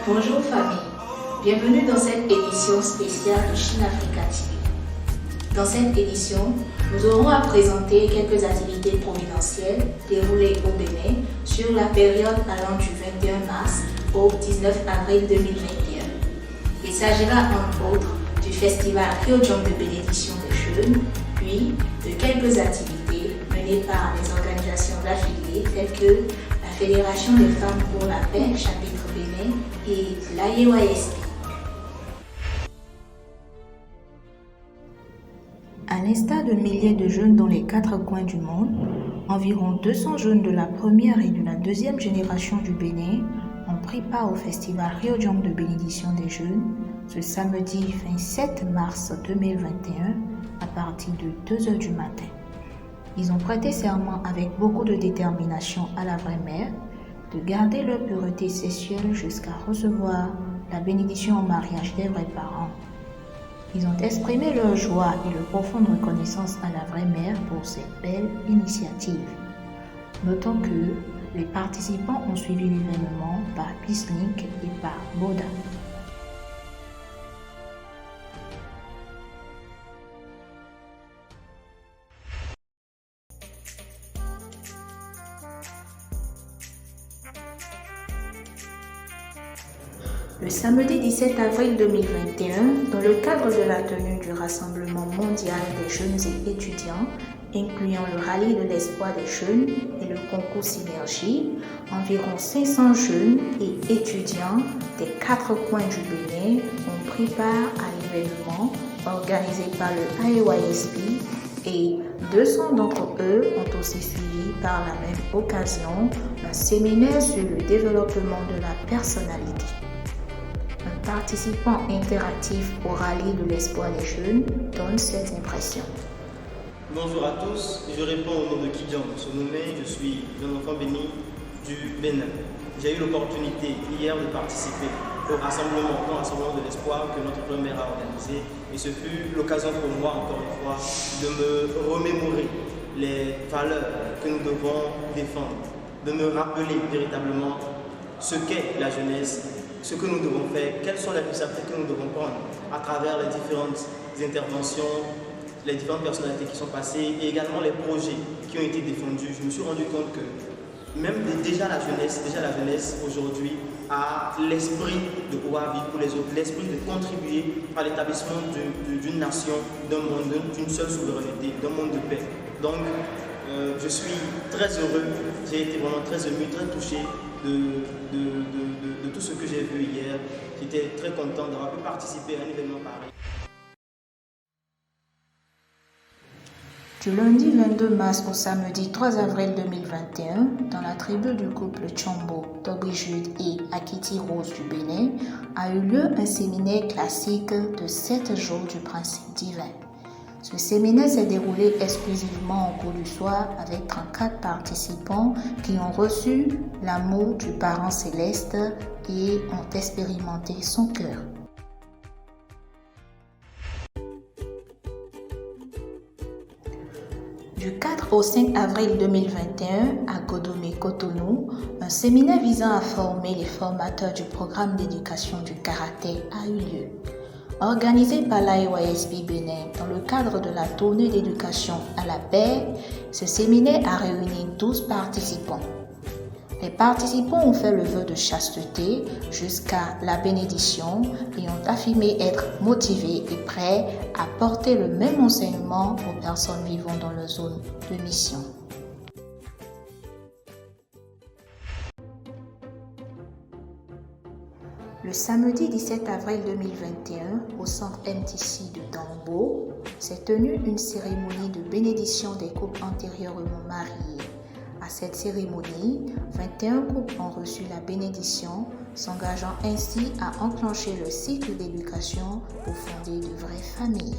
Bonjour famille, bienvenue dans cette édition spéciale de Chine Africa TV. Dans cette édition, nous aurons à présenter quelques activités providentielles déroulées au Bénin sur la période allant du 21 mars au 19 avril 2021. Il s'agira entre autres du festival Ryojong de bénédiction des jeunes, puis de quelques activités menées par les organisations affiliées telles que la Fédération des femmes pour la paix, chapitre Bénin, et l'AEYSP. À l'instar de milliers de jeunes dans les 4 coins du monde, environ 200 jeunes de la première et de la deuxième génération du Bénin ont pris part au festival Ryojong de bénédiction des jeunes ce samedi 27 mars 2021 à partir de 2h du matin. Ils ont prêté serment avec beaucoup de détermination à la vraie mère de garder leur pureté sexuelle jusqu'à recevoir la bénédiction en mariage des vrais parents. Ils ont exprimé leur joie et leur profonde reconnaissance à la vraie mère pour cette belle initiative. Notons que les participants ont suivi l'événement par PeaceLink et par Boda. Le samedi 17 avril 2021, dans le cadre de la tenue du Rassemblement mondial des jeunes et étudiants, incluant le rallye de l'espoir des jeunes et le concours Synergie, environ 500 jeunes et étudiants des 4 coins du Bénin ont pris part à l'événement organisé par le AEYSP et 200 d'entre eux ont aussi suivi par la même occasion un séminaire sur le développement de la personnalité. Un participant interactif au rallye de l'espoir des jeunes donne cette impression. Bonjour à tous, je réponds au nom de Kidjan Sonomé, je suis un enfant béni du Bénin. J'ai eu l'opportunité hier de participer au rassemblement de l'espoir que notre grand-mère a organisé et ce fut l'occasion pour moi, encore une fois, de me remémorer les valeurs que nous devons défendre, de me rappeler véritablement ce qu'est la jeunesse, ce que nous devons faire, quelles sont les responsabilités que nous devons prendre à travers les différentes interventions, les différentes personnalités qui sont passées et également les projets qui ont été défendus. Je me suis rendu compte que même déjà la jeunesse aujourd'hui a l'esprit de pouvoir vivre pour les autres, l'esprit de contribuer à l'établissement d'une nation, d'un monde, d'une seule souveraineté, d'un monde de paix. Donc, je suis très heureux, j'ai été vraiment très ému, très touché de tout ce que j'ai vu hier. J'étais très content d'avoir pu participer à un événement pareil. Du lundi 22 mars au samedi 3 avril 2021, dans la tribu du couple Tchombo, Togri-Jude et Akiti Rose du Bénin, a eu lieu un séminaire classique de 7 jours du principe divin. Ce séminaire s'est déroulé exclusivement au cours du soir avec 34 participants qui ont reçu l'amour du Parent Céleste et ont expérimenté son cœur. Du 4 au 5 avril 2021, à Godomé, Cotonou, un séminaire visant à former les formateurs du programme d'éducation du karaté a eu lieu. Organisé par l'AEYSP Bénin dans le cadre de la tournée d'éducation à la paix, ce séminaire a réuni 12 participants. Les participants ont fait le vœu de chasteté jusqu'à la bénédiction et ont affirmé être motivés et prêts à porter le même enseignement aux personnes vivant dans leur zone de mission. Le samedi 17 avril 2021, au centre MTC de Dambo, s'est tenue une cérémonie de bénédiction des couples antérieurement mariés. À cette cérémonie, 21 couples ont reçu la bénédiction, s'engageant ainsi à enclencher le cycle d'éducation pour fonder de vraies familles.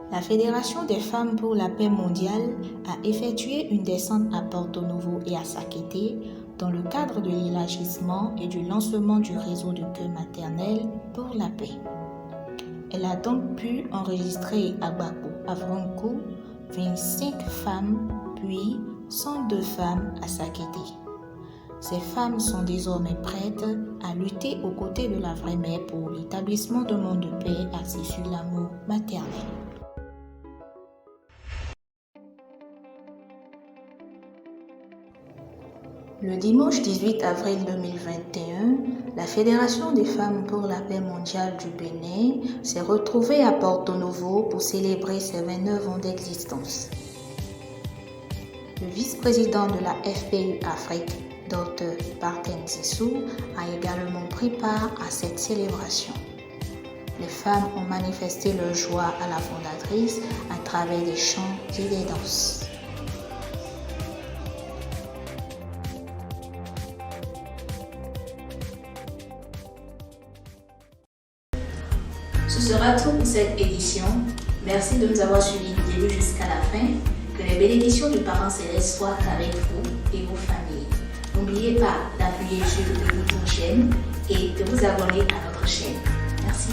La Fédération des femmes pour la paix mondiale a effectué une descente à Porto Novo et à Sakété dans le cadre de l'élargissement et du lancement du réseau de cœur maternel pour la paix. Elle a donc pu enregistrer à Bako, à Vranko, 25 femmes, puis 102 femmes à s'acquitter. Ces femmes sont désormais prêtes à lutter aux côtés de la vraie mère pour l'établissement d'un monde de paix axé sur l'amour maternel. Le dimanche 18 avril 2021, la Fédération des femmes pour la paix mondiale du Bénin s'est retrouvée à Porto Novo pour célébrer ses 29 ans d'existence. Le vice-président de la FPU Afrique, Dr Barthen Zissou, a également pris part à cette célébration. Les femmes ont manifesté leur joie à la fondatrice à travers des chants et des danses. Ce sera tout pour cette édition. Merci de nous avoir suivis du début jusqu'à la fin. Que les bénédictions du Parent Céleste soient avec vous et vos familles. N'oubliez pas d'appuyer sur le bouton j'aime et de vous abonner à notre chaîne. Merci.